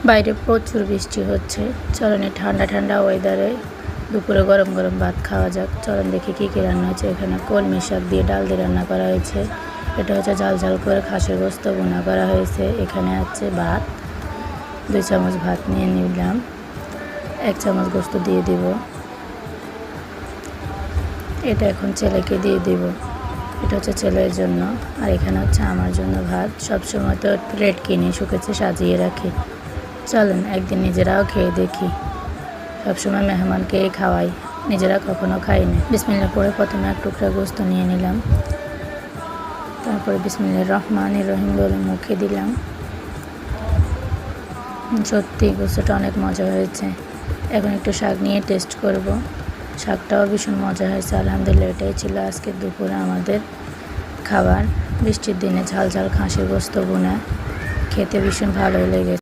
বাইরে প্রচুর বৃষ্টি হচ্ছে। চলেন এই ঠান্ডা ঠান্ডা ওয়েদারে দুপুরে গরম গরম ভাত খাওয়া যাক। চলেন দেখি কী কী রান্না হয়েছে। এখানে কলমি শাক দিয়ে ডাল দিয়ে রান্না করা হয়েছে। এটা হচ্ছে ঝাল ঝাল করে খাসির গোস্ত ভুনা করা হয়েছে। এখানে আছে ভাত, 2 চামচ ভাত নিয়ে নিলাম, 1 চামচ গোস্ত দিয়ে দিব। এটা এখন ছেলেকে দিয়ে দিব। এটা হচ্ছে ছেলের জন্য, আর এখানে হচ্ছে আমার জন্য ভাত। সবসময় তো প্লেট কিনে শুকেছে সাজিয়ে রাখি। চলেন একদিন নিজেরাও খেয়ে দেখি। সবসময় মেহমানকেই খাওয়াই, নিজেরা কখনো খাই না। বিসমিল্লাহ পরে প্রথমে 1 টুকরা গোস্ত নিয়ে নিলাম, তারপরে বিসমিল্লাহির রহমানির রহিম বলে মুখে দিলাম। সত্যি গোস্তটা অনেক মজা হয়েছে। এখন একটু শাক নিয়ে টেস্ট করব। শাকটাও ভীষণ মজা হয়েছে আলহামদুলিল্লাহ। এটাই ছিল আজকে দুপুরে আমাদের খাবার। বৃষ্টির দিনে ঝাল ঝাল খাসির গোস্ত ভুনা খেতে ভীষণ ভালোই লেগেছে।